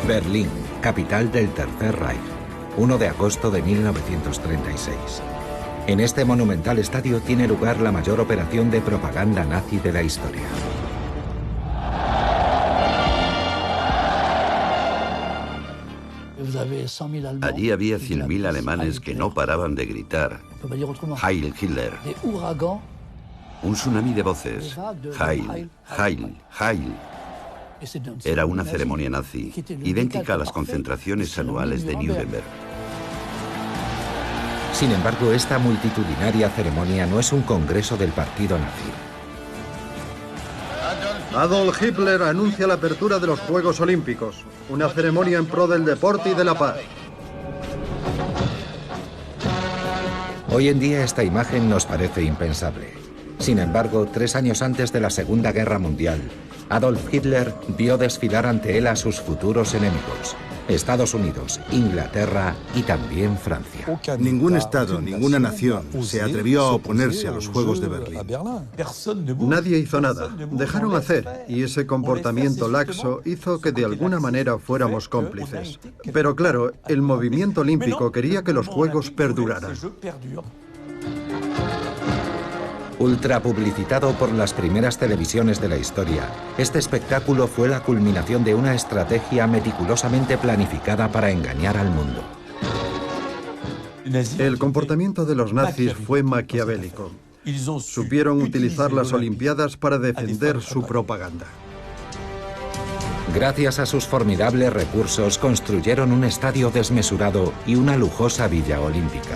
Berlín, capital del Tercer Reich, 1 de agosto de 1936. En este monumental estadio tiene lugar la mayor operación de propaganda nazi de la historia. Allí había 100.000 alemanes que no paraban de gritar Heil Hitler. Un tsunami de voces. Heil, Heil, Heil. Era una ceremonia nazi, idéntica a las concentraciones anuales de Nuremberg. Sin embargo, esta multitudinaria ceremonia no es un congreso del partido nazi. Adolf Hitler anuncia la apertura de los Juegos Olímpicos, una ceremonia en pro del deporte y de la paz. Hoy en día esta imagen nos parece impensable. Sin embargo, 3 años antes de la Segunda Guerra Mundial, Adolf Hitler vio desfilar ante él a sus futuros enemigos: Estados Unidos, Inglaterra y también Francia. Ningún estado, ninguna nación se atrevió a oponerse a los Juegos de Berlín. Nadie hizo nada, dejaron hacer, y ese comportamiento laxo hizo que de alguna manera fuéramos cómplices. Pero claro, el movimiento olímpico quería que los Juegos perduraran. Ultra publicitado por las primeras televisiones de la historia, este espectáculo fue la culminación de una estrategia meticulosamente planificada para engañar al mundo. El comportamiento de los nazis fue maquiavélico. Supieron utilizar las Olimpiadas para defender su propaganda. Gracias a sus formidables recursos, construyeron un estadio desmesurado y una lujosa villa olímpica.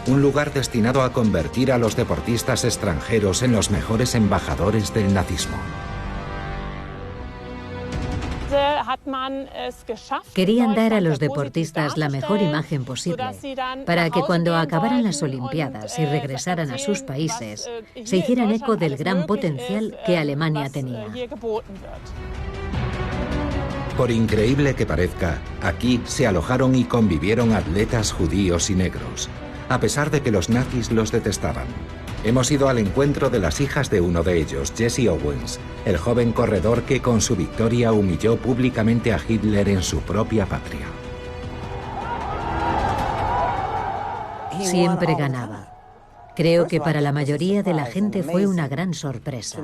Un lugar destinado a convertir a los deportistas extranjeros en los mejores embajadores del nazismo. Querían dar a los deportistas la mejor imagen posible, para que cuando acabaran las Olimpiadas y regresaran a sus países, se hicieran eco del gran potencial que Alemania tenía. Por increíble que parezca, aquí se alojaron y convivieron atletas judíos y negros, a pesar de que los nazis los detestaban. Hemos ido al encuentro de las hijas de uno de ellos, Jesse Owens, el joven corredor que con su victoria humilló públicamente a Hitler en su propia patria. Siempre ganaba. Creo que para la mayoría de la gente fue una gran sorpresa.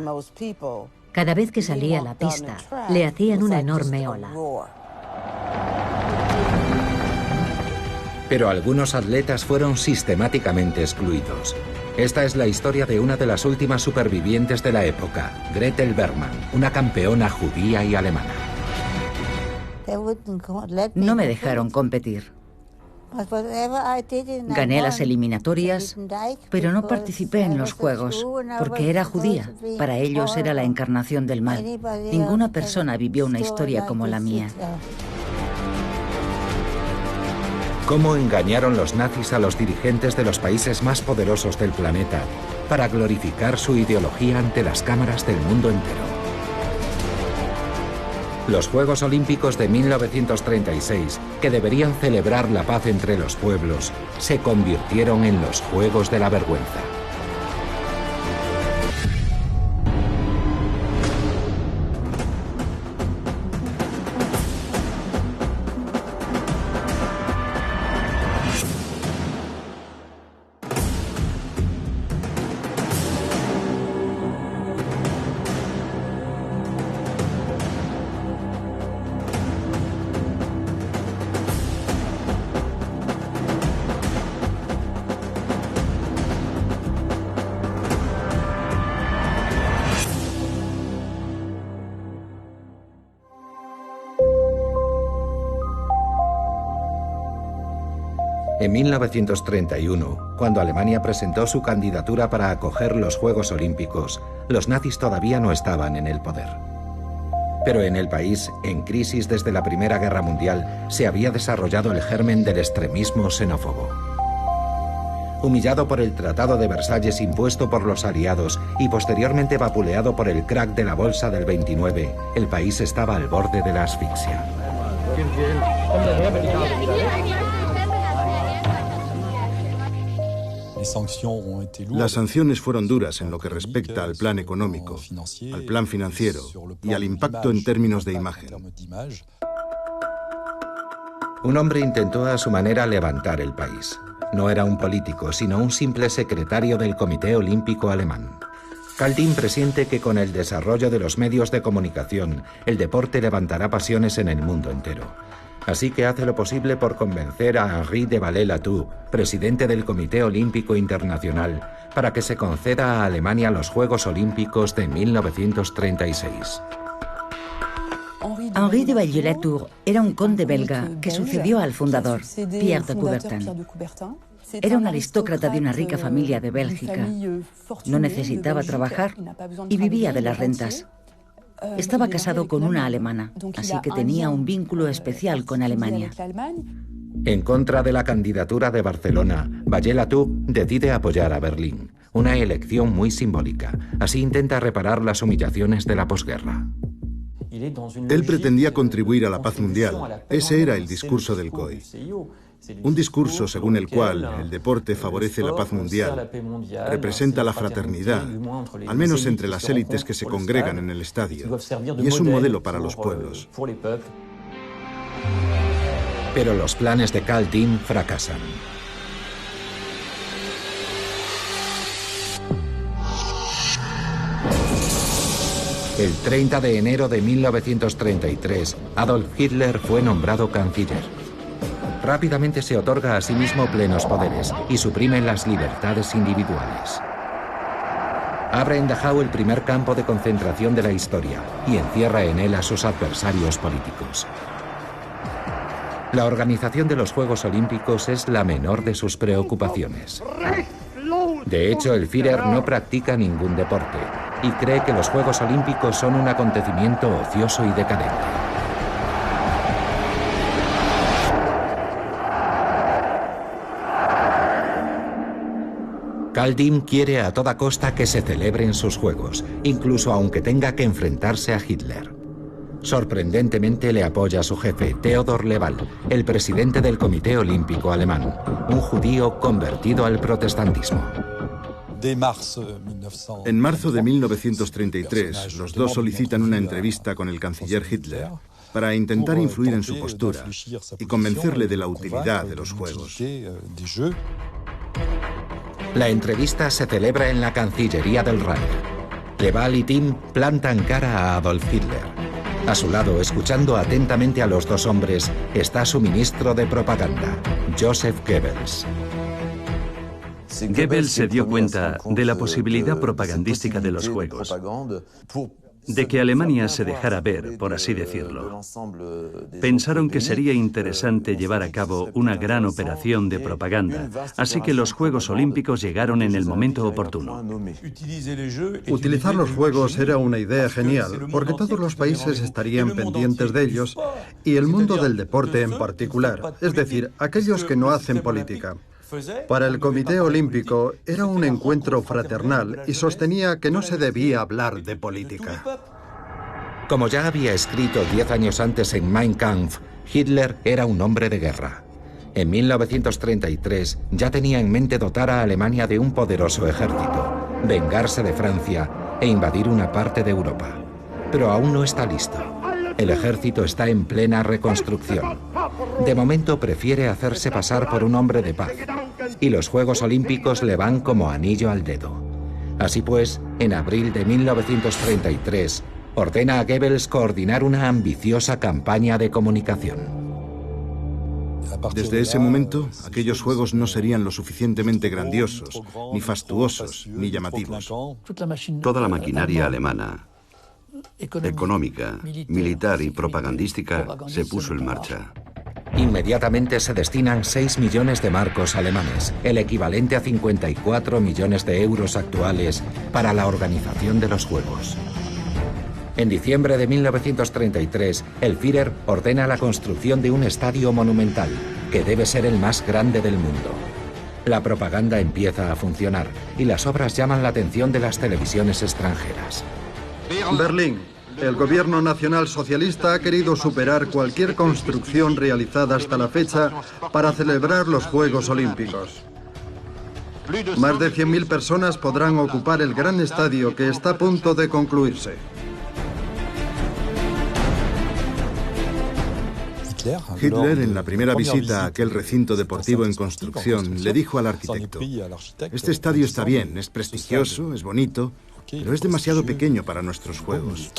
Cada vez que salía a la pista, le hacían una enorme ola. Pero algunos atletas fueron sistemáticamente excluidos. Esta es la historia de una de las últimas supervivientes de la época, Gretel Bergmann, una campeona judía y alemana. No me dejaron competir. Gané las eliminatorias, pero no participé en los Juegos, porque era judía. Para ellos era la encarnación del mal. Ninguna persona vivió una historia como la mía. ¿Cómo engañaron los nazis a los dirigentes de los países más poderosos del planeta para glorificar su ideología ante las cámaras del mundo entero? Los Juegos Olímpicos de 1936, que deberían celebrar la paz entre los pueblos, se convirtieron en los Juegos de la Vergüenza. En 1931, cuando Alemania presentó su candidatura para acoger los Juegos Olímpicos, los nazis todavía no estaban en el poder. Pero en el país, en crisis desde la Primera Guerra Mundial, se había desarrollado el germen del extremismo xenófobo. Humillado por el Tratado de Versalles impuesto por los aliados y posteriormente vapuleado por el crack de la bolsa del 29, el país estaba al borde de la asfixia. Las sanciones fueron duras en lo que respecta al plan económico, al plan financiero y al impacto en términos de imagen. Un hombre intentó a su manera levantar el país. No era un político, sino un simple secretario del Comité Olímpico Alemán. Karl Diem presiente que con el desarrollo de los medios de comunicación, el deporte levantará pasiones en el mundo entero. Así que hace lo posible por convencer a Henri de Vallée-Latour, presidente del Comité Olímpico Internacional, para que se conceda a Alemania los Juegos Olímpicos de 1936. Henri de Vallée-Latour era un conde belga que sucedió al fundador, Pierre de Coubertin. Era un aristócrata de una rica familia de Bélgica. No necesitaba trabajar y vivía de las rentas. Estaba casado con una alemana, así que tenía un vínculo especial con Alemania. En contra de la candidatura de Barcelona, Vallée-Latour decide apoyar a Berlín, una elección muy simbólica. Así intenta reparar las humillaciones de la posguerra. Él pretendía contribuir a la paz mundial. Ese era el discurso del COI. Un discurso según el cual el deporte favorece la paz mundial, representa la fraternidad, al menos entre las élites que se congregan en el estadio, y es un modelo para los pueblos. Pero los planes de Karl Diem fracasan. El 30 de enero de 1933, Adolf Hitler fue nombrado canciller. Rápidamente se otorga a sí mismo plenos poderes y suprime las libertades individuales. Abre en Dachau el primer campo de concentración de la historia y encierra en él a sus adversarios políticos. La organización de los Juegos Olímpicos es la menor de sus preocupaciones. De hecho, el Führer no practica ningún deporte y cree que los Juegos Olímpicos son un acontecimiento ocioso y decadente. Karl Diem quiere a toda costa que se celebren sus Juegos, incluso aunque tenga que enfrentarse a Hitler. Sorprendentemente le apoya a su jefe, Theodor Leval, el presidente del Comité Olímpico Alemán, un judío convertido al protestantismo. En marzo de 1933, los dos solicitan una entrevista con el canciller Hitler para intentar influir en su postura y convencerle de la utilidad de los Juegos. La entrevista se celebra en la Cancillería del Reich. Leval y Diem plantan cara a Adolf Hitler. A su lado, escuchando atentamente a los dos hombres, está su ministro de propaganda, Joseph Goebbels. Goebbels se dio cuenta de la posibilidad propagandística de los Juegos, de que Alemania se dejara ver, por así decirlo. Pensaron que sería interesante llevar a cabo una gran operación de propaganda, así que los Juegos Olímpicos llegaron en el momento oportuno. Utilizar los Juegos era una idea genial, porque todos los países estarían pendientes de ellos y el mundo del deporte en particular, es decir, aquellos que no hacen política. Para el Comité Olímpico era un encuentro fraternal y sostenía que no se debía hablar de política. Como ya había escrito 10 años antes en Mein Kampf, Hitler era un hombre de guerra. En 1933 ya tenía en mente dotar a Alemania de un poderoso ejército, vengarse de Francia e invadir una parte de Europa. Pero aún no está listo. El ejército está en plena reconstrucción. De momento prefiere hacerse pasar por un hombre de paz, y los Juegos Olímpicos le van como anillo al dedo. Así pues, en abril de 1933, ordena a Goebbels coordinar una ambiciosa campaña de comunicación. Desde ese momento, aquellos Juegos no serían lo suficientemente grandiosos, ni fastuosos, ni llamativos. Toda la maquinaria alemana, económica, militar y propagandística, se puso en marcha. Inmediatamente se destinan 6 millones de marcos alemanes, el equivalente a 54 millones de euros actuales, para la organización de los Juegos. En diciembre de 1933, el Führer ordena la construcción de un estadio monumental, que debe ser el más grande del mundo. La propaganda empieza a funcionar y las obras llaman la atención de las televisiones extranjeras. Berlín. El gobierno nacional socialista ha querido superar cualquier construcción realizada hasta la fecha para celebrar los Juegos Olímpicos. Más de 100.000 personas podrán ocupar el gran estadio que está a punto de concluirse. Hitler, en la primera visita a aquel recinto deportivo en construcción, le dijo al arquitecto: este estadio está bien, es prestigioso, es bonito, pero es demasiado pequeño para nuestros juegos.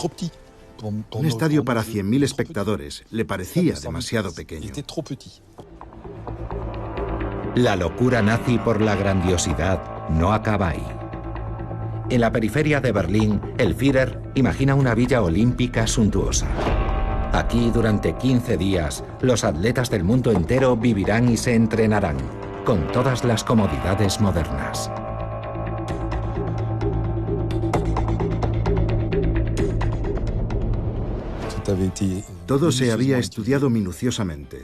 Un estadio para 100.000 espectadores le parecía demasiado pequeño. La locura nazi por la grandiosidad no acaba ahí. En la periferia de Berlín, el Führer imagina una villa olímpica suntuosa. Aquí, durante 15 días, los atletas del mundo entero vivirán y se entrenarán, con todas las comodidades modernas. Todo se había estudiado minuciosamente.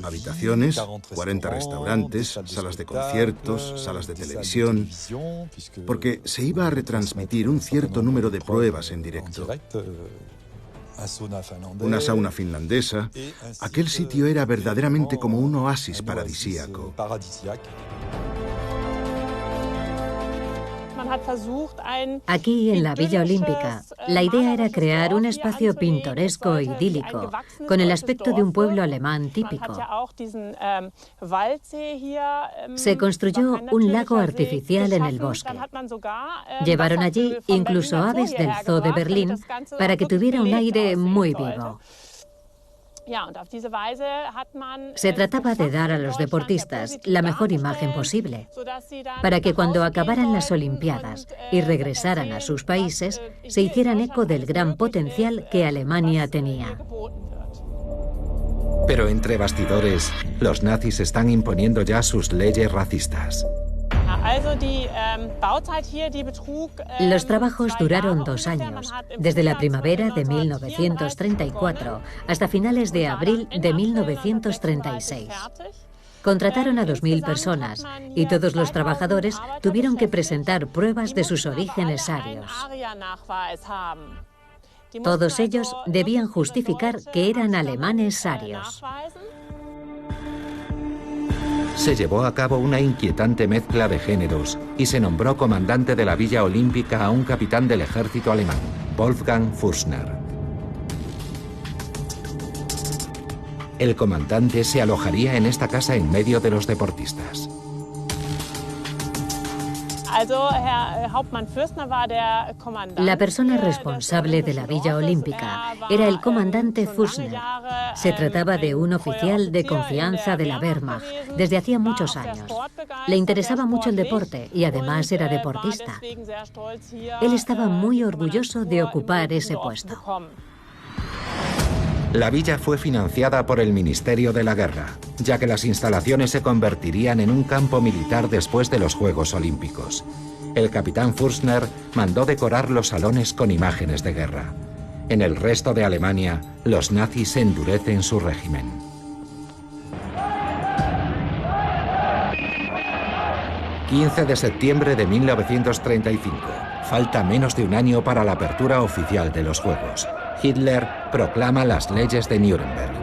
Habitaciones, 40 restaurantes, salas de conciertos, salas de televisión, porque se iba a retransmitir un cierto número de pruebas en directo. Una sauna finlandesa. Aquel sitio era verdaderamente como un oasis paradisíaco. Aquí, en la Villa Olímpica, la idea era crear un espacio pintoresco e idílico, con el aspecto de un pueblo alemán típico. Se construyó un lago artificial en el bosque. Llevaron allí incluso aves del Zoo de Berlín para que tuviera un aire muy vivo. Se trataba de dar a los deportistas la mejor imagen posible, para que cuando acabaran las Olimpiadas y regresaran a sus países, se hicieran eco del gran potencial que Alemania tenía. Pero entre bastidores, los nazis están imponiendo ya sus leyes racistas. Los trabajos duraron 2 años, desde la primavera de 1934 hasta finales de abril de 1936. Contrataron a 2.000 personas y todos los trabajadores tuvieron que presentar pruebas de sus orígenes arios. Todos ellos debían justificar que eran alemanes arios. Se llevó a cabo una inquietante mezcla de géneros y se nombró comandante de la Villa Olímpica a un capitán del ejército alemán, Wolfgang Fürstner. El comandante se alojaría en esta casa en medio de los deportistas. La persona responsable de la Villa Olímpica era el comandante Fürstner. Se trataba de un oficial de confianza de la Wehrmacht desde hacía muchos años. Le interesaba mucho el deporte y además era deportista. Él estaba muy orgulloso de ocupar ese puesto. La villa fue financiada por el Ministerio de la Guerra, ya que las instalaciones se convertirían en un campo militar después de los Juegos Olímpicos. El capitán Fürstner mandó decorar los salones con imágenes de guerra. En el resto de Alemania, los nazis endurecen su régimen. ...15 de septiembre de 1935. Falta menos de un año para la apertura oficial de los Juegos. Hitler proclama las leyes de Nuremberg.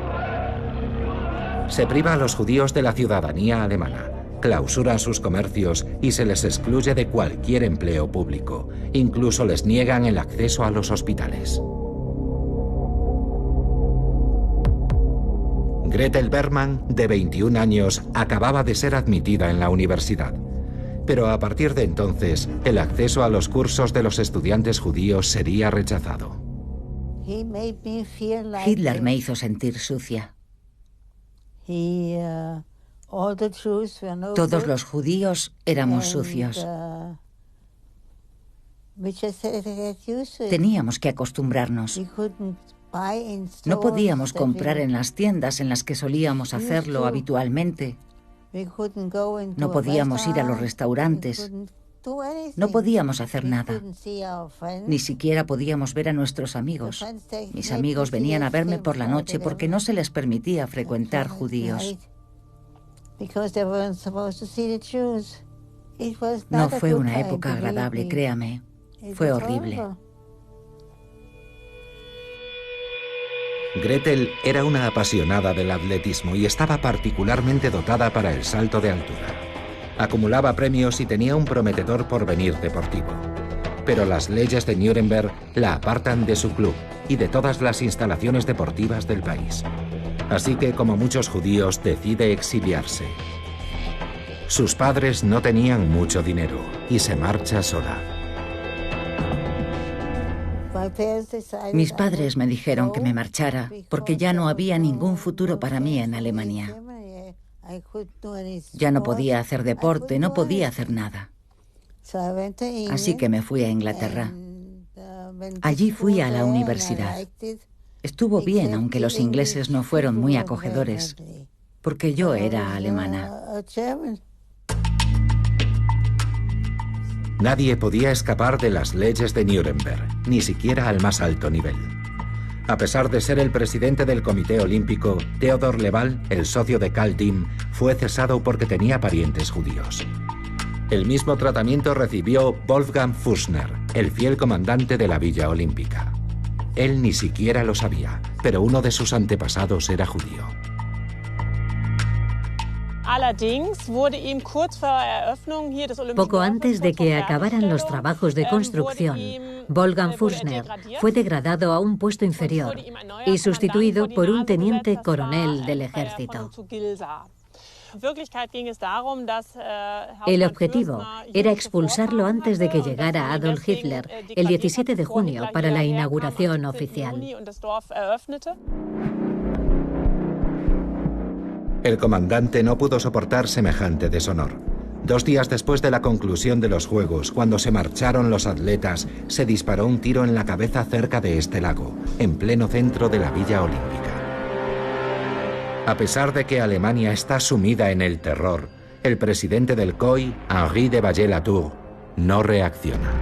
Se priva a los judíos de la ciudadanía alemana, clausura sus comercios y se les excluye de cualquier empleo público. Incluso les niegan el acceso a los hospitales. Gretel Bergmann, de 21 años, acababa de ser admitida en la universidad. Pero a partir de entonces, el acceso a los cursos de los estudiantes judíos sería rechazado. Hitler me hizo sentir sucia. Todos los judíos éramos sucios. Teníamos que acostumbrarnos. No podíamos comprar en las tiendas en las que solíamos hacerlo habitualmente. No podíamos ir a los restaurantes. No podíamos hacer nada. Ni siquiera podíamos ver a nuestros amigos. Mis amigos venían a verme por la noche porque no se les permitía frecuentar judíos. No fue una época agradable, créame. Fue horrible. Gretel era una apasionada del atletismo y estaba particularmente dotada para el salto de altura. Acumulaba premios y tenía un prometedor porvenir deportivo. Pero las leyes de Nuremberg la apartan de su club y de todas las instalaciones deportivas del país. Así que, como muchos judíos, decide exiliarse. Sus padres no tenían mucho dinero y se marcha sola. Mis padres me dijeron que me marchara porque ya no había ningún futuro para mí en Alemania. Ya no podía hacer deporte, no podía hacer nada. Así que me fui a Inglaterra. Allí fui a la universidad. Estuvo bien, aunque los ingleses no fueron muy acogedores, porque yo era alemana. Nadie podía escapar de las leyes de Nuremberg, ni siquiera al más alto nivel. A pesar de ser el presidente del Comité Olímpico, Theodor Leval, el socio de Karl Diem, fue cesado porque tenía parientes judíos. El mismo tratamiento recibió Wolfgang Fürstner, el fiel comandante de la Villa Olímpica. Él ni siquiera lo sabía, pero uno de sus antepasados era judío. Poco antes de que acabaran los trabajos de construcción, Wolfgang Fürstner fue degradado a un puesto inferior y sustituido por un teniente coronel del ejército. El objetivo era expulsarlo antes de que llegara Adolf Hitler el 17 de junio para la inauguración oficial. El comandante no pudo soportar semejante deshonor. 2 días después de la conclusión de los Juegos, cuando se marcharon los atletas, se disparó un tiro en la cabeza cerca de este lago, en pleno centro de la Villa Olímpica. A pesar de que Alemania está sumida en el terror, el presidente del COI, Henri de Vallée-Latour, no reacciona.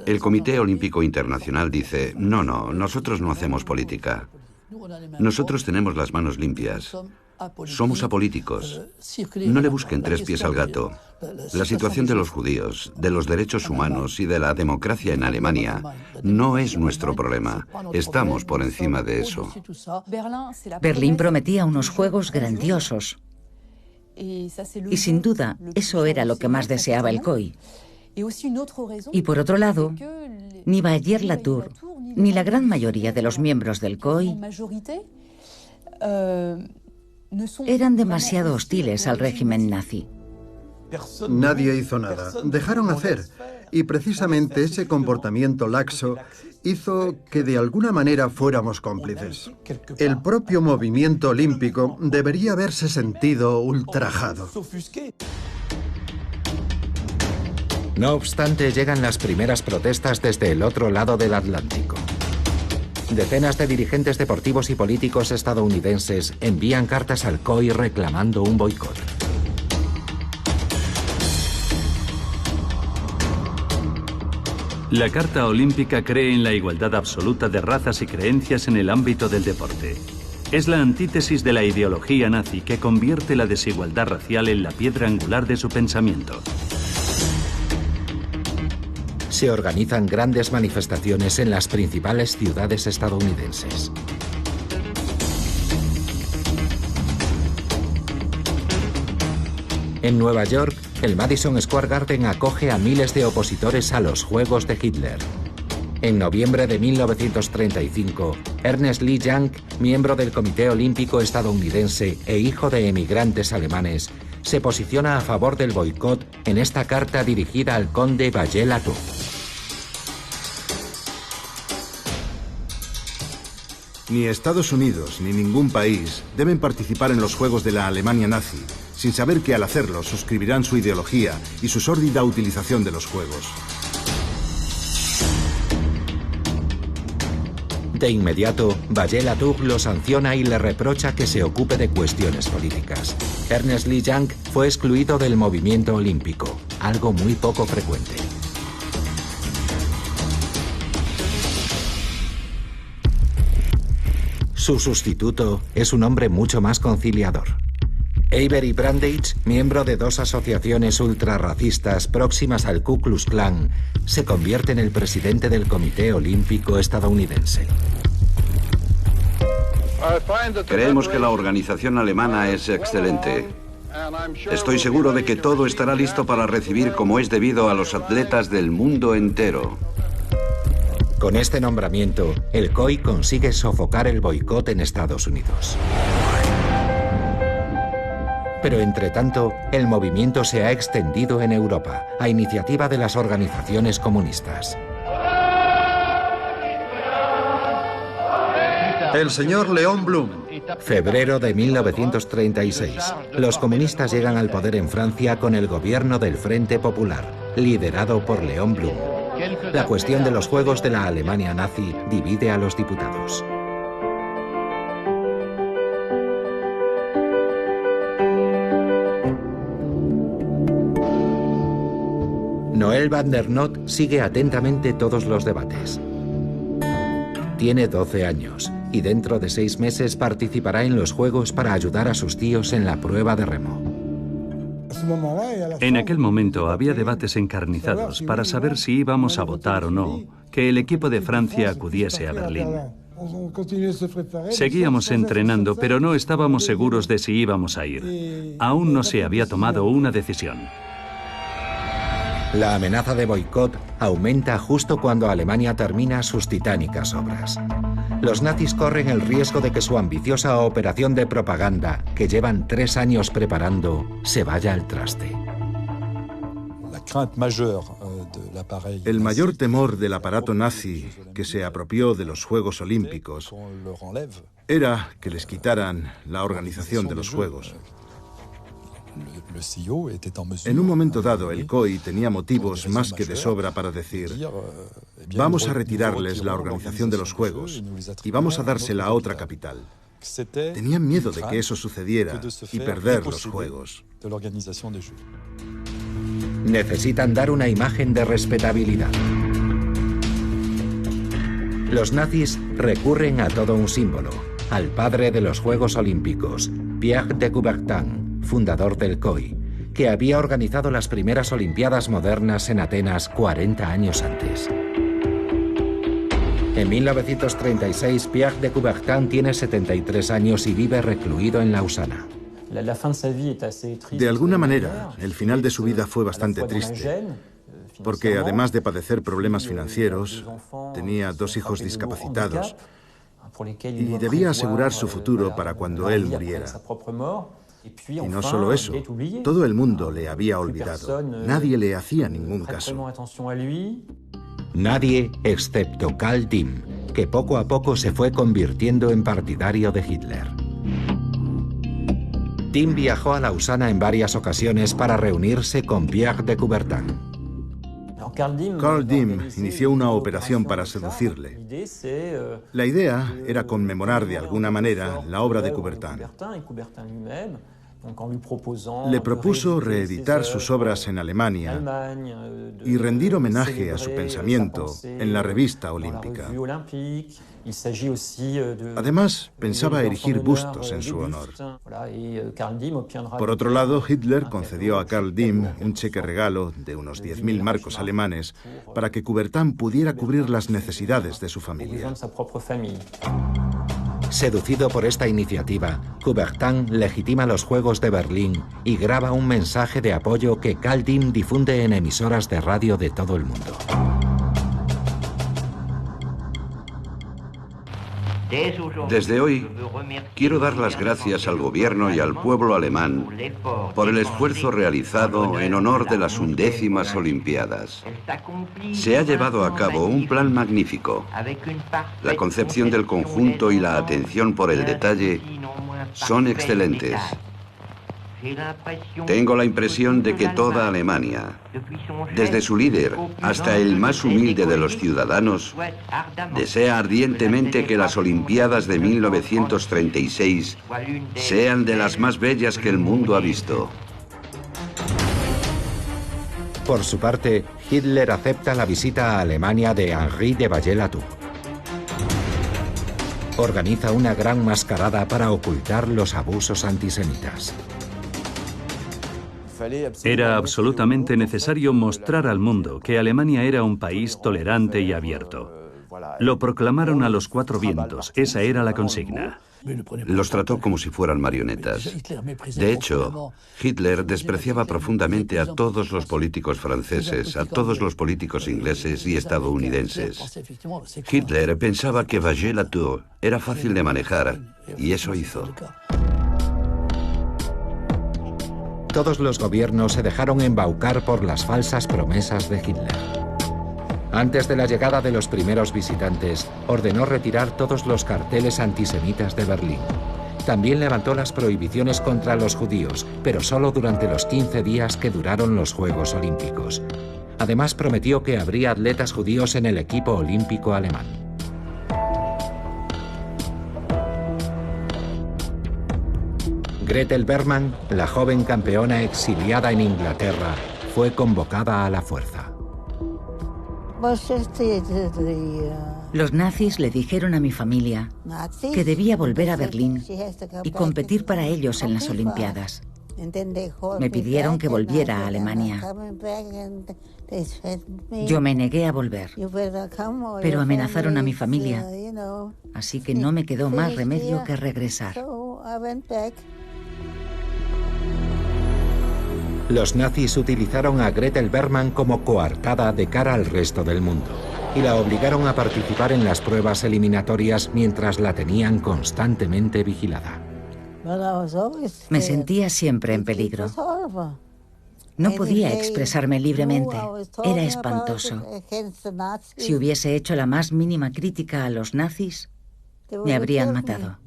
El Comité Olímpico Internacional dice, no, nosotros no hacemos política. Nosotros tenemos las manos limpias. Somos apolíticos. No le busquen 3 pies al gato. La situación de los judíos, de los derechos humanos y de la democracia en Alemania no es nuestro problema. Estamos por encima de eso. Berlín prometía unos juegos grandiosos. Y sin duda, eso era lo que más deseaba el COI. Y por otro lado, ni Vallée-Latour, ni la gran mayoría de los miembros del COI eran demasiado hostiles al régimen nazi. Nadie hizo nada, dejaron hacer, y precisamente ese comportamiento laxo hizo que de alguna manera fuéramos cómplices. El propio movimiento olímpico debería haberse sentido ultrajado. No obstante, llegan las primeras protestas desde el otro lado del Atlántico. Decenas de dirigentes deportivos y políticos estadounidenses envían cartas al COI reclamando un boicot. La Carta Olímpica cree en la igualdad absoluta de razas y creencias en el ámbito del deporte. Es la antítesis de la ideología nazi que convierte la desigualdad racial en la piedra angular de su pensamiento. Se organizan grandes manifestaciones en las principales ciudades estadounidenses. En Nueva York, el Madison Square Garden acoge a miles de opositores a los Juegos de Hitler. En noviembre de 1935, Ernest Lee Young, miembro del Comité Olímpico estadounidense e hijo de emigrantes alemanes, se posiciona a favor del boicot en esta carta dirigida al conde Vallée-Latour. Ni Estados Unidos ni ningún país deben participar en los Juegos de la Alemania nazi, sin saber que al hacerlo suscribirán su ideología y su sórdida utilización de los Juegos. De inmediato, Vallée-Latour lo sanciona y le reprocha que se ocupe de cuestiones políticas. Ernest Lee Young fue excluido del movimiento olímpico, algo muy poco frecuente. Su sustituto es un hombre mucho más conciliador. Avery Brundage, miembro de 2 asociaciones ultrarracistas próximas al Ku Klux Klan, se convierte en el presidente del Comité Olímpico estadounidense. Creemos que la organización alemana es excelente. Estoy seguro de que todo estará listo para recibir como es debido a los atletas del mundo entero. Con este nombramiento, el COI consigue sofocar el boicot en Estados Unidos. Pero entre tanto, el movimiento se ha extendido en Europa, a iniciativa de las organizaciones comunistas. El señor Léon Blum. Febrero de 1936. Los comunistas llegan al poder en Francia con el gobierno del Frente Popular, liderado por Léon Blum. La cuestión de los juegos de la Alemania nazi divide a los diputados. Noël van der Noot sigue atentamente todos los debates. Tiene 12 años y dentro de 6 meses participará en los Juegos para ayudar a sus tíos en la prueba de remo. En aquel momento había debates encarnizados para saber si íbamos a votar o no que el equipo de Francia acudiese a Berlín. Seguíamos entrenando, pero no estábamos seguros de si íbamos a ir. Aún no se había tomado una decisión. La amenaza de boicot aumenta justo cuando Alemania termina sus titánicas obras. Los nazis corren el riesgo de que su ambiciosa operación de propaganda, que llevan 3 años preparando, se vaya al traste. El mayor temor del aparato nazi que se apropió de los Juegos Olímpicos era que les quitaran la organización de los Juegos. En un momento dado, el COI tenía motivos más que de sobra para decir: vamos a retirarles la organización de los Juegos y vamos a dársela a otra capital. Tenían miedo de que eso sucediera y perder los Juegos. Necesitan dar una imagen de respetabilidad. Los nazis recurren a todo un símbolo, al padre de los Juegos Olímpicos, Pierre de Coubertin, fundador del COI, que había organizado las primeras Olimpiadas modernas en Atenas 40 años antes. En 1936, Pierre de Coubertin tiene 73 años y vive recluido en Lausana. De alguna manera, el final de su vida fue bastante triste, porque además de padecer problemas financieros, tenía 2 hijos discapacitados y debía asegurar su futuro para cuando él muriera. Y no solo eso, todo el mundo le había olvidado. Nadie le hacía ningún caso. Nadie excepto Karl Diem, que poco a poco se fue convirtiendo en partidario de Hitler. Diem viajó a Lausana en varias ocasiones para reunirse con Pierre de Coubertin. Karl Diem inició una operación para seducirle. La idea era conmemorar de alguna manera la obra de Coubertin. Le propuso reeditar sus obras en Alemania y rendir homenaje a su pensamiento en la revista olímpica. Además, pensaba erigir bustos en su honor. Por otro lado, Hitler concedió a Karl Diem un cheque regalo de unos 10.000 marcos alemanes para que Coubertin pudiera cubrir las necesidades de su familia. Seducido por esta iniciativa, Coubertin legitima los Juegos de Berlín y graba un mensaje de apoyo que Karl Diem difunde en emisoras de radio de todo el mundo. Desde hoy, quiero dar las gracias al gobierno y al pueblo alemán por el esfuerzo realizado en honor de las 11ª Olimpiadas. Se ha llevado a cabo un plan magnífico. La concepción del conjunto y la atención por el detalle son excelentes. Tengo la impresión de que toda Alemania, desde su líder hasta el más humilde de los ciudadanos, desea ardientemente que las Olimpiadas de 1936 sean de las más bellas que el mundo ha visto. Por su parte, Hitler acepta la visita a Alemania de Henri de Vallée-Latour. Organiza una gran mascarada para ocultar los abusos antisemitas. Era absolutamente necesario mostrar al mundo que Alemania era un país tolerante y abierto. Lo proclamaron a los 4 vientos, esa era la consigna. Los trató como si fueran marionetas. De hecho, Hitler despreciaba profundamente a todos los políticos franceses, a todos los políticos ingleses y estadounidenses. Hitler pensaba que Vager-Latour era fácil de manejar, y eso hizo. Todos los gobiernos se dejaron embaucar por las falsas promesas de Hitler. Antes de la llegada de los primeros visitantes, ordenó retirar todos los carteles antisemitas de Berlín. También levantó las prohibiciones contra los judíos, pero solo durante los 15 días que duraron los Juegos Olímpicos. Además, prometió que habría atletas judíos en el equipo olímpico alemán. Gretel Bergmann, la joven campeona exiliada en Inglaterra, fue convocada a la fuerza. Los nazis le dijeron a mi familia que debía volver a Berlín y competir para ellos en las Olimpiadas. Me pidieron que volviera a Alemania. Yo me negué a volver, pero amenazaron a mi familia, así que no me quedó más remedio que regresar. Los nazis utilizaron a Gretel Bergmann como coartada de cara al resto del mundo y la obligaron a participar en las pruebas eliminatorias mientras la tenían constantemente vigilada. Me sentía siempre en peligro. No podía expresarme libremente. Era espantoso. Si hubiese hecho la más mínima crítica a los nazis, me habrían matado.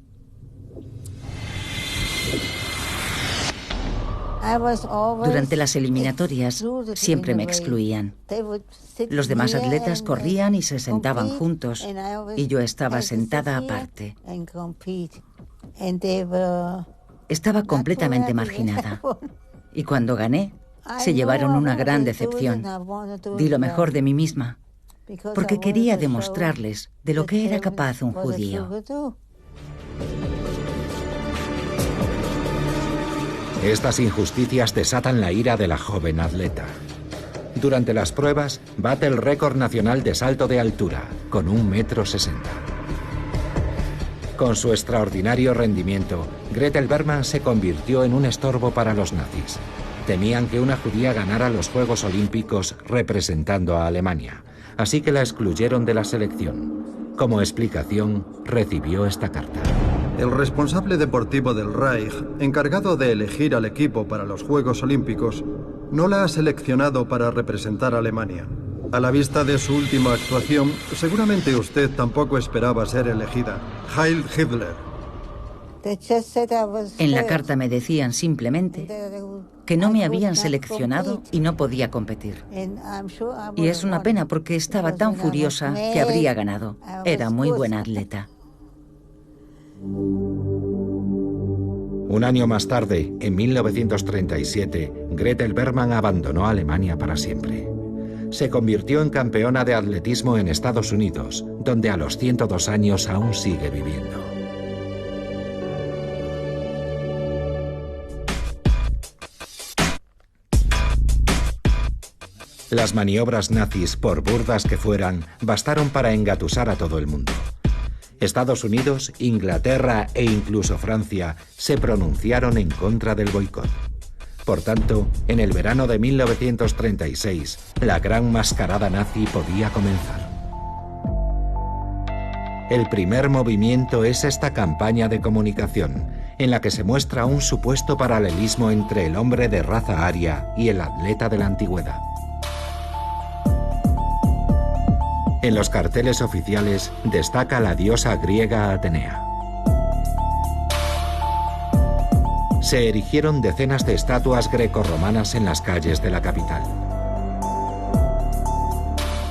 Durante las eliminatorias siempre me excluían. Los demás atletas corrían y se sentaban juntos y yo estaba sentada aparte. Estaba completamente marginada. Y cuando gané, se llevaron una gran decepción. Di lo mejor de mí misma, porque quería demostrarles de lo que era capaz un judío. Estas injusticias desatan la ira de la joven atleta. Durante las pruebas, bate el récord nacional de salto de altura, con 1,60 m. Con su extraordinario rendimiento, Gretel Bergmann se convirtió en un estorbo para los nazis. Temían que una judía ganara los Juegos Olímpicos representando a Alemania, así que la excluyeron de la selección. Como explicación, recibió esta carta. El responsable deportivo del Reich, encargado de elegir al equipo para los Juegos Olímpicos, no la ha seleccionado para representar a Alemania. A la vista de su última actuación, seguramente usted tampoco esperaba ser elegida. Heil Hitler. En la carta me decían simplemente que no me habían seleccionado y no podía competir. Y es una pena porque estaba tan furiosa que habría ganado. Era muy buena atleta. Un año más tarde, en 1937, Gretel Bergmann abandonó Alemania para siempre. Se convirtió en campeona de atletismo en Estados Unidos, donde a los 102 años aún sigue viviendo. Las maniobras nazis, por burdas que fueran, bastaron para engatusar a todo el mundo. Estados Unidos, Inglaterra e incluso Francia se pronunciaron en contra del boicot. Por tanto, en el verano de 1936, la gran mascarada nazi podía comenzar. El primer movimiento es esta campaña de comunicación, en la que se muestra un supuesto paralelismo entre el hombre de raza aria y el atleta de la antigüedad. En los carteles oficiales destaca la diosa griega Atenea. Se erigieron decenas de estatuas grecorromanas en las calles de la capital.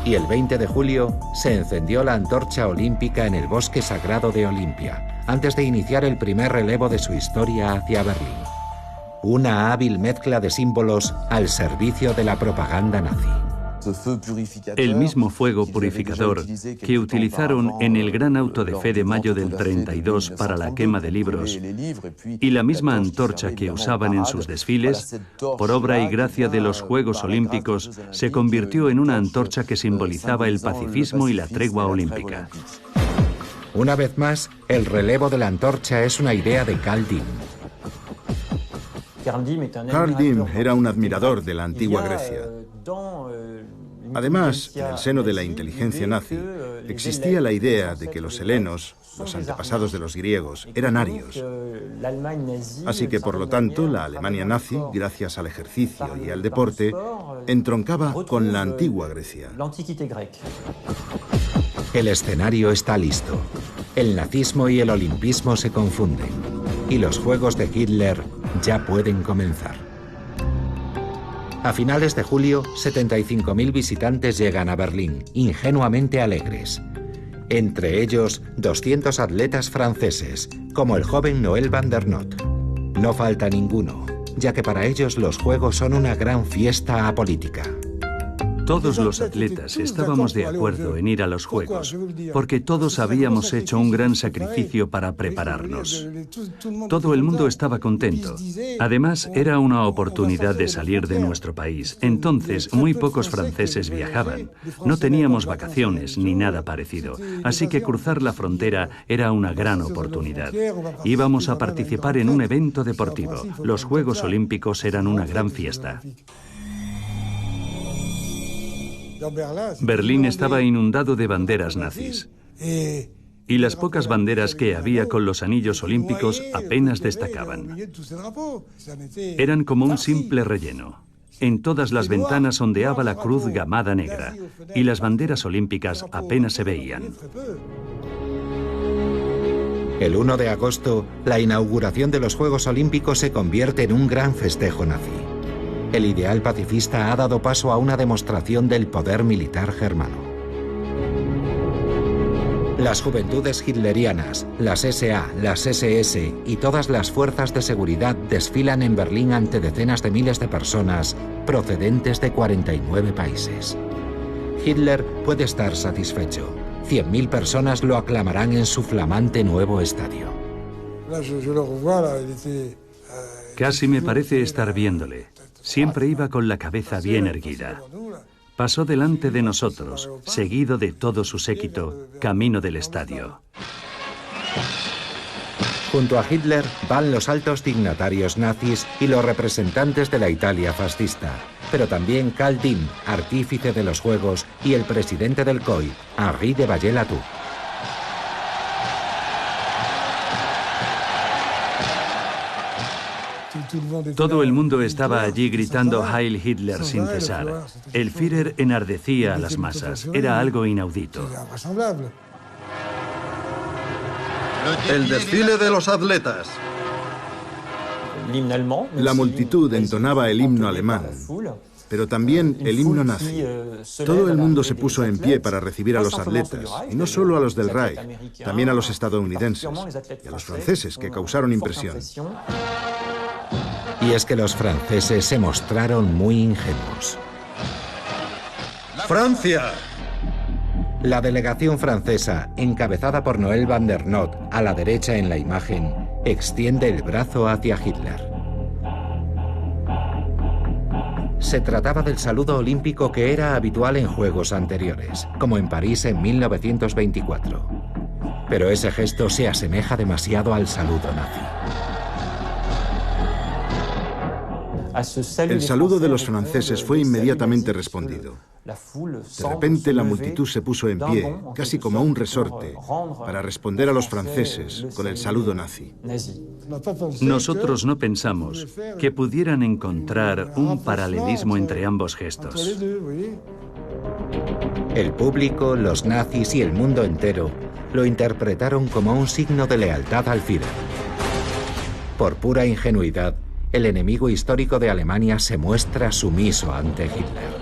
Y el 20 de julio se encendió la antorcha olímpica en el bosque sagrado de Olimpia, antes de iniciar el primer relevo de su historia hacia Berlín. Una hábil mezcla de símbolos al servicio de la propaganda nazi. El mismo fuego purificador que utilizaron en el gran auto de fe de mayo del 32 para la quema de libros y la misma antorcha que usaban en sus desfiles, por obra y gracia de los Juegos Olímpicos, se convirtió en una antorcha que simbolizaba el pacifismo y la tregua olímpica. Una vez más, el relevo de la antorcha es una idea de Karl Diem. Karl Diem era un admirador de la antigua Grecia. Además, en el seno de la inteligencia nazi, existía la idea de que los helenos, los antepasados de los griegos, eran arios. Así que, por lo tanto, la Alemania nazi, gracias al ejercicio y al deporte, entroncaba con la antigua Grecia. El escenario está listo. El nazismo y el olimpismo se confunden. Y los juegos de Hitler ya pueden comenzar. A finales de julio, 75.000 visitantes llegan a Berlín, ingenuamente alegres. Entre ellos, 200 atletas franceses, como el joven Noël van der Noot. No falta ninguno, ya que para ellos los Juegos son una gran fiesta apolítica. Todos los atletas estábamos de acuerdo en ir a los Juegos, porque todos habíamos hecho un gran sacrificio para prepararnos. Todo el mundo estaba contento. Además, era una oportunidad de salir de nuestro país. Entonces, muy pocos franceses viajaban. No teníamos vacaciones ni nada parecido. Así que cruzar la frontera era una gran oportunidad. Íbamos a participar en un evento deportivo. Los Juegos Olímpicos eran una gran fiesta. Berlín estaba inundado de banderas nazis. Y las pocas banderas que había con los anillos olímpicos apenas destacaban. Eran como un simple relleno. En todas las ventanas ondeaba la cruz gamada negra, y las banderas olímpicas apenas se veían. El 1 de agosto, la inauguración de los Juegos Olímpicos se convierte en un gran festejo nazi. El ideal pacifista ha dado paso a una demostración del poder militar germano. Las juventudes hitlerianas, las SA, las SS y todas las fuerzas de seguridad desfilan en Berlín ante decenas de miles de personas procedentes de 49 países. Hitler puede estar satisfecho. 100.000 personas lo aclamarán en su flamante nuevo estadio. Casi me parece estar viéndole. Siempre iba con la cabeza bien erguida. Pasó delante de nosotros, seguido de todo su séquito, camino del estadio. Junto a Hitler van los altos dignatarios nazis y los representantes de la Italia fascista, pero también Karl Diem, artífice de los Juegos, y el presidente del COI, Henri de Vallée-Latour. Todo el mundo estaba allí gritando Heil Hitler sin cesar. El Führer enardecía a las masas. Era algo inaudito. El desfile de los atletas. La multitud entonaba el himno alemán, pero también el himno nazi. Todo el mundo se puso en pie para recibir a los atletas, y no solo a los del Reich, también a los estadounidenses y a los franceses, que causaron impresión. Y es que los franceses se mostraron muy ingenuos. ¡Francia! La delegación francesa, encabezada por Noël van der Noot, a la derecha en la imagen, extiende el brazo hacia Hitler. Se trataba del saludo olímpico que era habitual en Juegos anteriores, como en París en 1924. Pero ese gesto se asemeja demasiado al saludo nazi. El saludo de los franceses fue inmediatamente respondido. De repente la multitud se puso en pie, casi como un resorte, para responder a los franceses con el saludo nazi. Nosotros no pensamos que pudieran encontrar un paralelismo entre ambos gestos. El público, los nazis y el mundo entero lo interpretaron como un signo de lealtad al Führer. Por pura ingenuidad, el enemigo histórico de Alemania se muestra sumiso ante Hitler.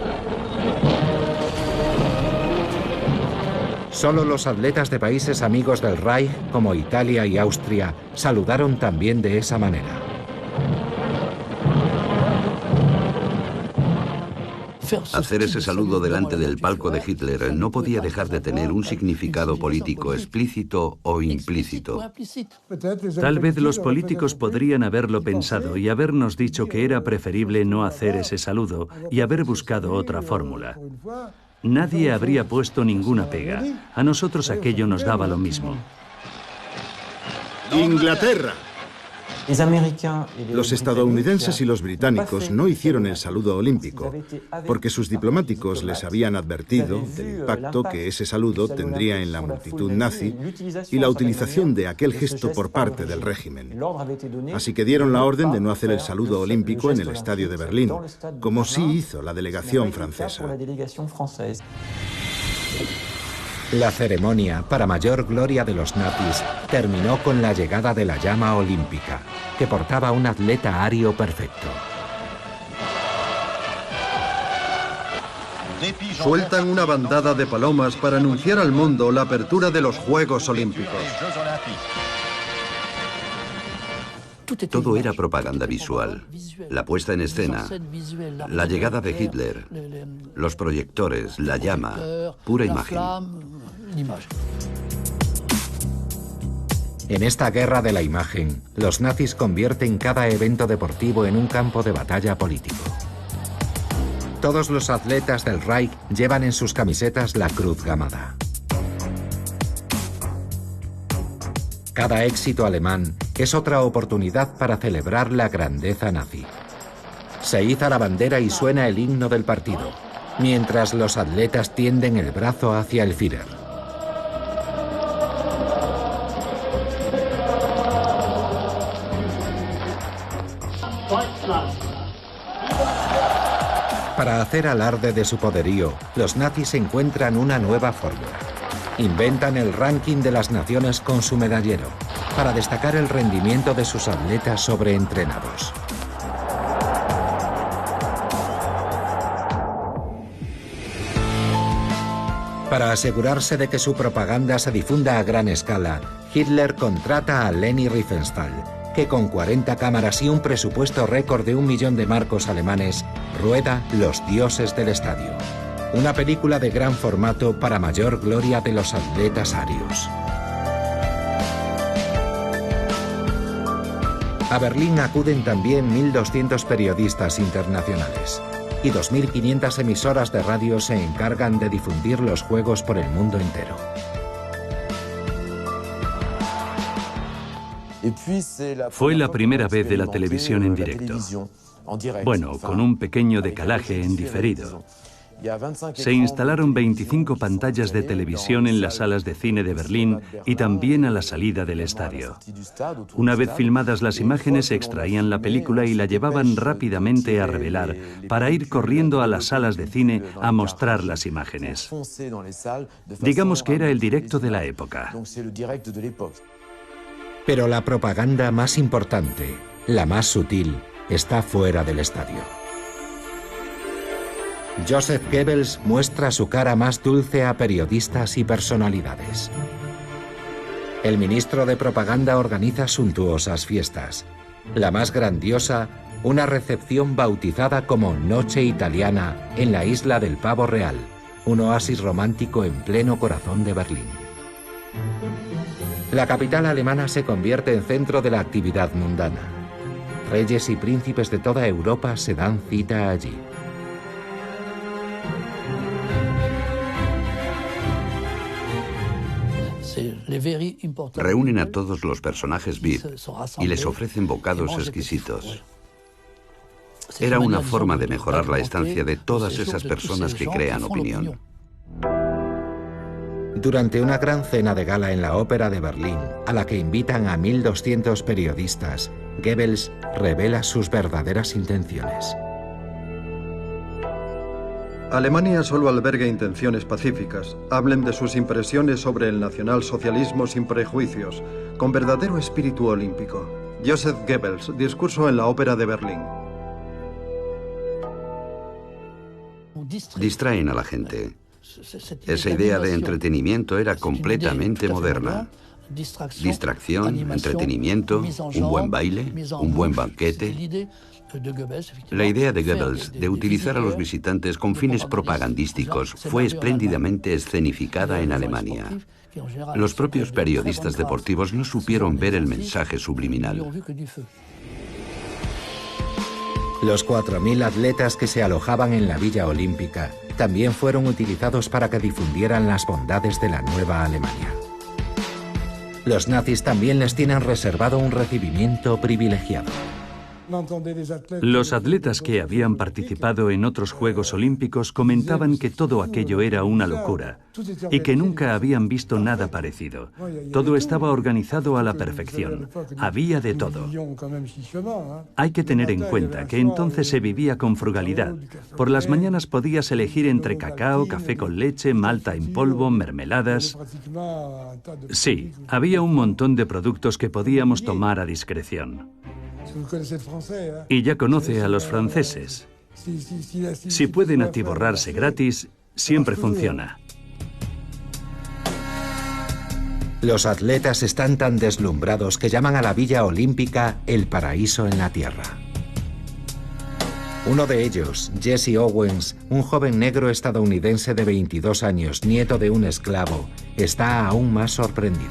Solo los atletas de países amigos del Reich, como Italia y Austria, saludaron también de esa manera. Hacer ese saludo delante del palco de Hitler no podía dejar de tener un significado político explícito o implícito. Tal vez los políticos podrían haberlo pensado y habernos dicho que era preferible no hacer ese saludo y haber buscado otra fórmula. Nadie habría puesto ninguna pega. A nosotros aquello nos daba lo mismo. Inglaterra. Los estadounidenses y los británicos no hicieron el saludo olímpico porque sus diplomáticos les habían advertido del impacto que ese saludo tendría en la multitud nazi y la utilización de aquel gesto por parte del régimen. Así que dieron la orden de no hacer el saludo olímpico en el estadio de Berlín, como sí hizo la delegación francesa. La ceremonia, para mayor gloria de los nazis, terminó con la llegada de la llama olímpica, que portaba un atleta ario perfecto. Sueltan una bandada de palomas para anunciar al mundo la apertura de los Juegos Olímpicos. Todo era propaganda visual. La puesta en escena, la llegada de Hitler, los proyectores, la llama, pura imagen. En esta guerra de la imagen, los nazis convierten cada evento deportivo en un campo de batalla político. Todos los atletas del Reich llevan en sus camisetas la cruz gamada. Cada éxito alemán es otra oportunidad para celebrar la grandeza nazi. Se iza la bandera y suena el himno del partido, mientras los atletas tienden el brazo hacia el Führer. Para hacer alarde de su poderío, los nazis encuentran una nueva fórmula. Inventan el ranking de las naciones con su medallero, para destacar el rendimiento de sus atletas sobreentrenados. Para asegurarse de que su propaganda se difunda a gran escala, Hitler contrata a Leni Riefenstahl, que con 40 cámaras y un presupuesto récord de 1 millón de marcos alemanes, rueda Los dioses del estadio. Una película de gran formato para mayor gloria de los atletas arios. A Berlín acuden también 1.200 periodistas internacionales y 2.500 emisoras de radio se encargan de difundir los Juegos por el mundo entero. Fue la primera vez de la televisión en directo. Bueno, con un pequeño decalaje en diferido. Se instalaron 25 pantallas de televisión en las salas de cine de Berlín y también a la salida del estadio. Una vez filmadas las imágenes, se extraían la película y la llevaban rápidamente a revelar para ir corriendo a las salas de cine a mostrar las imágenes. Digamos que era el directo de la época. Pero la propaganda más importante, la más sutil, está fuera del estadio. Joseph Goebbels muestra su cara más dulce a periodistas y personalidades. El ministro de propaganda organiza suntuosas fiestas. La más grandiosa, una recepción bautizada como Noche Italiana en la isla del Pavo Real, un oasis romántico en pleno corazón de Berlín. La capital alemana se convierte en centro de la actividad mundana. Reyes y príncipes de toda Europa se dan cita allí. Reúnen a todos los personajes VIP y les ofrecen bocados exquisitos. Era una forma de mejorar la estancia de todas esas personas que crean opinión. Durante una gran cena de gala en la Ópera de Berlín, a la que invitan a 1.200 periodistas, Goebbels revela sus verdaderas intenciones. Alemania solo alberga intenciones pacíficas. Hablen de sus impresiones sobre el nacionalsocialismo sin prejuicios, con verdadero espíritu olímpico. Joseph Goebbels, discurso en la Ópera de Berlín. Distraen a la gente. Esa idea de entretenimiento era completamente moderna. Distracción, entretenimiento, un buen baile, un buen banquete. La idea de Goebbels de utilizar a los visitantes con fines propagandísticos fue espléndidamente escenificada en Alemania. Los propios periodistas deportivos no supieron ver el mensaje subliminal. Los 4.000 atletas que se alojaban en la Villa Olímpica también fueron utilizados para que difundieran las bondades de la nueva Alemania. Los nazis también les tienen reservado un recibimiento privilegiado. Los atletas que habían participado en otros Juegos Olímpicos comentaban que todo aquello era una locura y que nunca habían visto nada parecido. Todo estaba organizado a la perfección. Había de todo. Hay que tener en cuenta que entonces se vivía con frugalidad. Por las mañanas podías elegir entre cacao, café con leche, malta en polvo, mermeladas. Sí, había un montón de productos que podíamos tomar a discreción. Y ya conoce a los franceses. Si pueden atiborrarse gratis, siempre funciona. Los atletas están tan deslumbrados que llaman a la Villa Olímpica el paraíso en la tierra. Uno de ellos, Jesse Owens, un joven negro estadounidense de 22 años, nieto de un esclavo, está aún más sorprendido.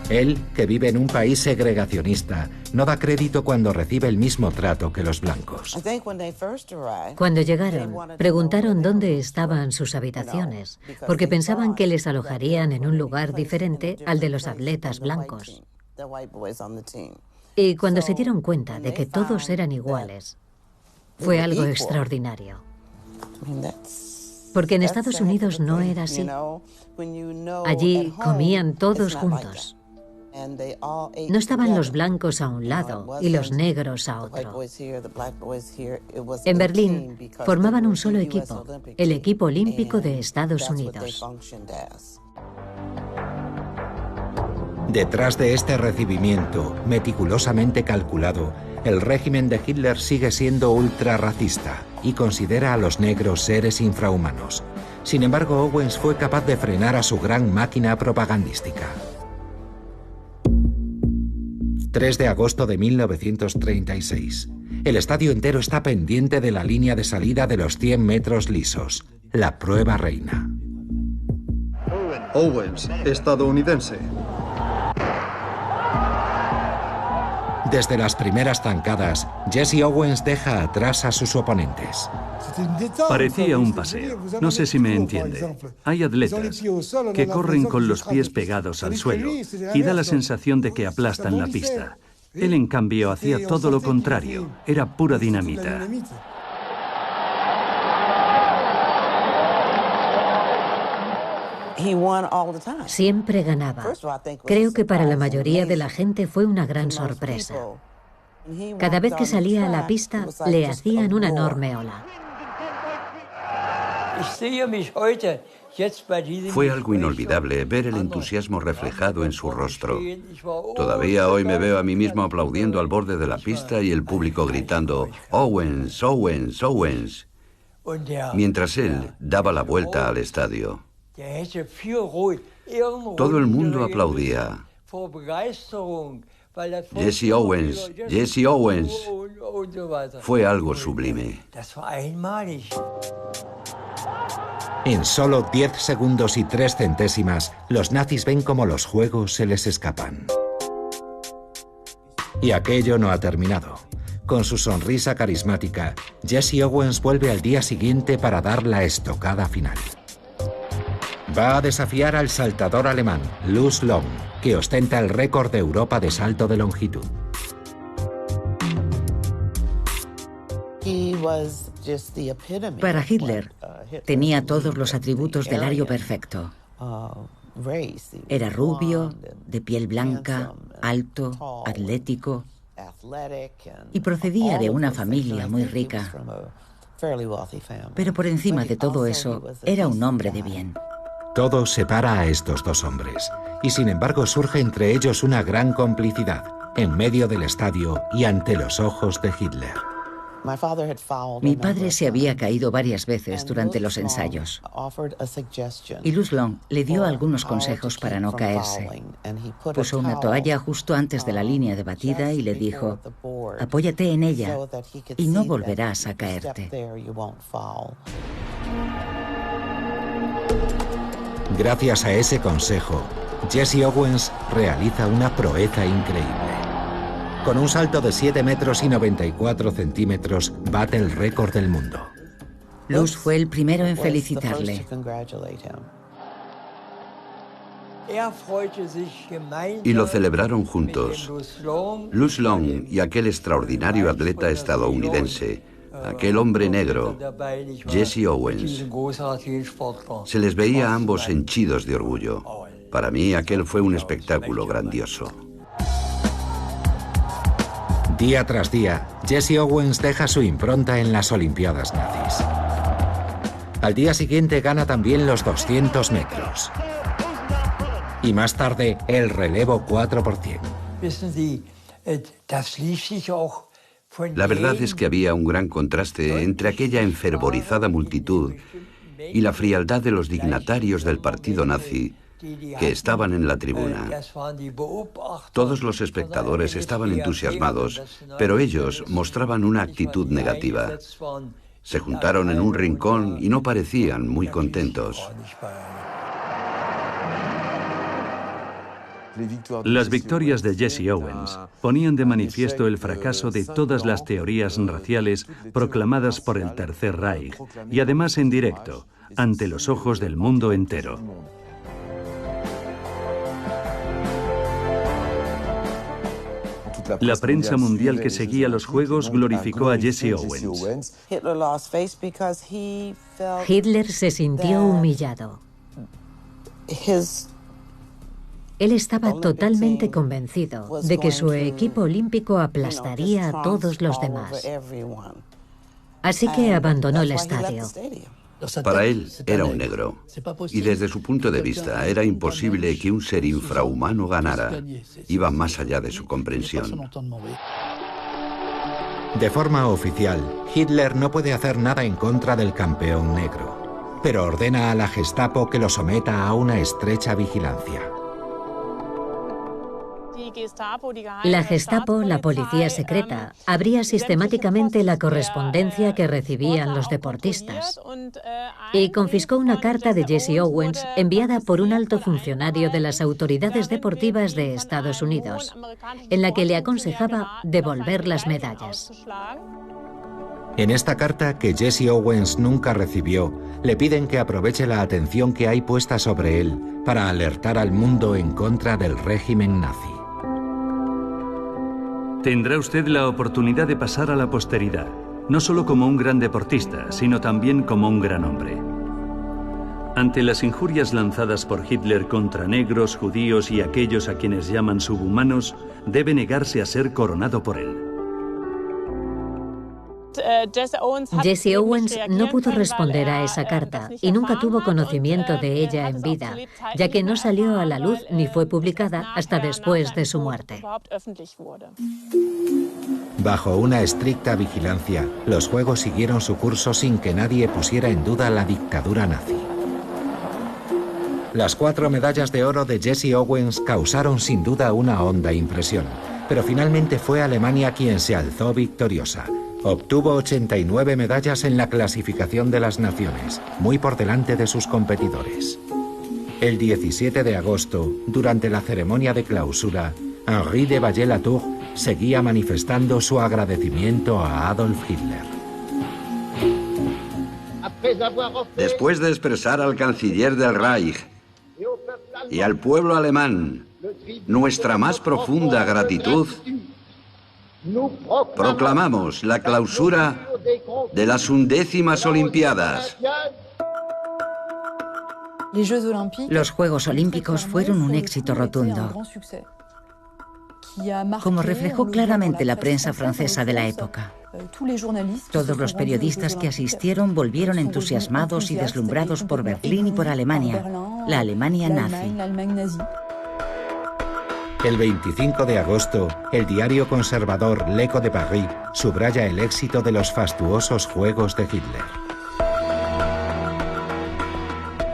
Él, que vive en un país segregacionista, no da crédito cuando recibe el mismo trato que los blancos. Cuando llegaron, preguntaron dónde estaban sus habitaciones, porque pensaban que les alojarían en un lugar diferente al de los atletas blancos. Y cuando se dieron cuenta de que todos eran iguales, fue algo extraordinario. Porque en Estados Unidos no era así. Allí comían todos juntos. No estaban los blancos a un lado y los negros a otro. En Berlín formaban un solo equipo, el equipo olímpico de Estados Unidos. Detrás de este recibimiento, meticulosamente calculado, el régimen de Hitler sigue siendo ultrarracista y considera a los negros seres infrahumanos. Sin embargo, Owens fue capaz de frenar a su gran máquina propagandística. 3 de agosto de 1936. El estadio entero está pendiente de la línea de salida de los 100 metros lisos, la prueba reina. Owens, estadounidense. Desde las primeras zancadas, Jesse Owens deja atrás a sus oponentes. Parecía un paseo. No sé si me entiende. Hay atletas que corren con los pies pegados al suelo y da la sensación de que aplastan la pista. Él, en cambio, hacía todo lo contrario. Era pura dinamita. Siempre ganaba. Creo que para la mayoría de la gente fue una gran sorpresa. Cada vez que salía a la pista, le hacían una enorme ola. Fue algo inolvidable ver el entusiasmo reflejado en su rostro. Todavía hoy me veo a mí mismo aplaudiendo al borde de la pista y el público gritando «Owens, Owens, Owens», mientras él daba la vuelta al estadio. Todo el mundo aplaudía. Jesse Owens, Jesse Owens. Fue algo sublime. En solo 10 segundos y 3 centésimas, los nazis ven cómo los juegos se les escapan. Y aquello no ha terminado. Con su sonrisa carismática, Jesse Owens vuelve al día siguiente para dar la estocada final. Va a desafiar al saltador alemán, Luz Long, que ostenta el récord de Europa de salto de longitud. Para Hitler, tenía todos los atributos del ario perfecto. Era rubio, de piel blanca, alto, atlético, y procedía de una familia muy rica. Pero por encima de todo eso, era un hombre de bien. Todo separa a estos dos hombres, y sin embargo surge entre ellos una gran complicidad, en medio del estadio y ante los ojos de Hitler. Mi padre se había caído varias veces durante los ensayos, y Luz Long le dio algunos consejos para no caerse. Puso una toalla justo antes de la línea de batida y le dijo: «Apóyate en ella y no volverás a caerte». Gracias a ese consejo, Jesse Owens realiza una proeza increíble. Con un salto de 7 metros y 94 centímetros, bate el récord del mundo. Luz fue el primero en felicitarle. Y lo celebraron juntos. Luz Long y aquel extraordinario atleta estadounidense, aquel hombre negro, Jesse Owens. Se les veía a ambos henchidos de orgullo. Para mí aquel fue un espectáculo grandioso. Día tras día, Jesse Owens deja su impronta en las Olimpiadas nazis. Al día siguiente gana también los 200 metros. Y más tarde, el relevo 4 por 100. La verdad es que había un gran contraste entre aquella enfervorizada multitud y la frialdad de los dignatarios del partido nazi que estaban en la tribuna. Todos los espectadores estaban entusiasmados, pero ellos mostraban una actitud negativa. Se juntaron en un rincón y no parecían muy contentos. Las victorias de Jesse Owens ponían de manifiesto el fracaso de todas las teorías raciales proclamadas por el Tercer Reich y además en directo, ante los ojos del mundo entero. La prensa mundial que seguía los Juegos glorificó a Jesse Owens. Hitler se sintió humillado. Él estaba totalmente convencido de que su equipo olímpico aplastaría a todos los demás. Así que abandonó el estadio. Para él era un negro, y desde su punto de vista era imposible que un ser infrahumano ganara. Iba más allá de su comprensión. De forma oficial, Hitler no puede hacer nada en contra del campeón negro, pero ordena a la Gestapo que lo someta a una estrecha vigilancia. La Gestapo, la policía secreta, abría sistemáticamente la correspondencia que recibían los deportistas y confiscó una carta de Jesse Owens enviada por un alto funcionario de las autoridades deportivas de Estados Unidos, en la que le aconsejaba devolver las medallas. En esta carta, que Jesse Owens nunca recibió, le piden que aproveche la atención que hay puesta sobre él para alertar al mundo en contra del régimen nazi. Tendrá usted la oportunidad de pasar a la posteridad, no solo como un gran deportista, sino también como un gran hombre. Ante las injurias lanzadas por Hitler contra negros, judíos y aquellos a quienes llaman subhumanos, debe negarse a ser coronado por él. Jesse Owens no pudo responder a esa carta y nunca tuvo conocimiento de ella en vida, ya que no salió a la luz ni fue publicada hasta después de su muerte. Bajo una estricta vigilancia, los Juegos siguieron su curso sin que nadie pusiera en duda la dictadura nazi. Las 4 medallas de oro de Jesse Owens causaron sin duda una honda impresión, pero finalmente fue Alemania quien se alzó victoriosa. Obtuvo 89 medallas en la clasificación de las naciones, muy por delante de sus competidores. El 17 de agosto, durante la ceremonia de clausura, Henri de Vallée-Latour seguía manifestando su agradecimiento a Adolf Hitler. Después de expresar al canciller del Reich y al pueblo alemán nuestra más profunda gratitud, proclamamos la clausura de las 11ª Olimpiadas. Los Juegos Olímpicos fueron un éxito rotundo, como reflejó claramente la prensa francesa de la época. Todos los periodistas que asistieron volvieron entusiasmados y deslumbrados por Berlín y por Alemania, la Alemania nazi. El 25 de agosto, el diario conservador L'Echo de Paris subraya el éxito de los fastuosos Juegos de Hitler.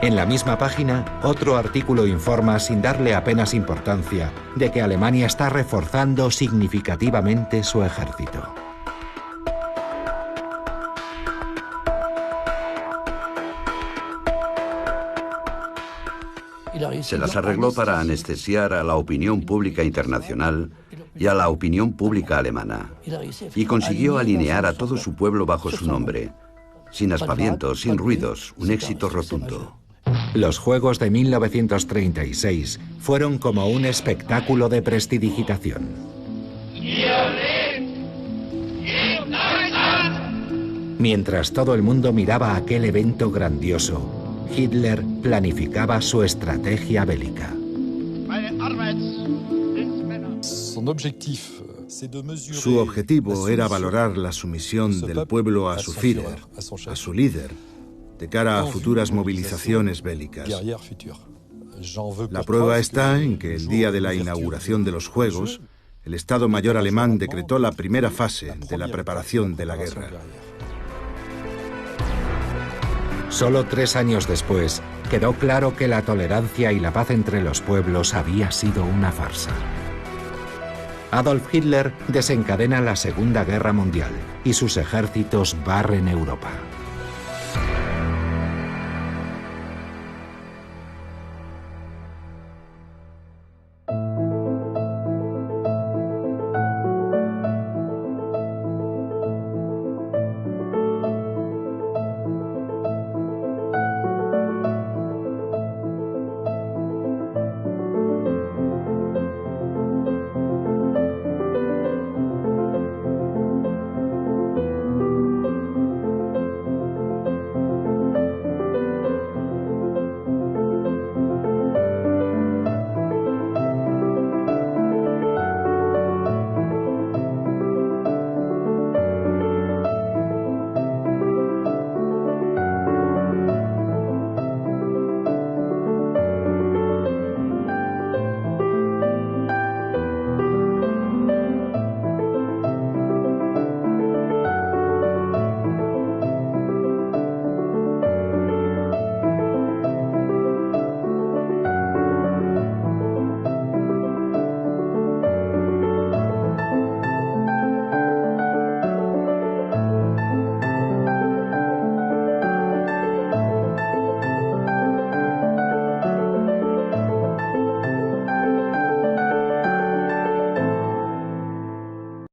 En la misma página, otro artículo informa, sin darle apenas importancia, de que Alemania está reforzando significativamente su ejército. Se las arregló para anestesiar a la opinión pública internacional y a la opinión pública alemana, y consiguió alinear a todo su pueblo bajo su nombre, sin aspavientos, sin ruidos, un éxito rotundo. Los Juegos de 1936 fueron como un espectáculo de prestidigitación. Mientras todo el mundo miraba aquel evento grandioso, Hitler planificaba su estrategia bélica. Su objetivo era valorar la sumisión del pueblo a su Führer, a su líder, de cara a futuras movilizaciones bélicas. La prueba está en que el día de la inauguración de los Juegos, el Estado Mayor alemán decretó la primera fase de la preparación de la guerra. Solo 3 años después, quedó claro que la tolerancia y la paz entre los pueblos había sido una farsa. Adolf Hitler desencadena la Segunda Guerra Mundial y sus ejércitos barren Europa.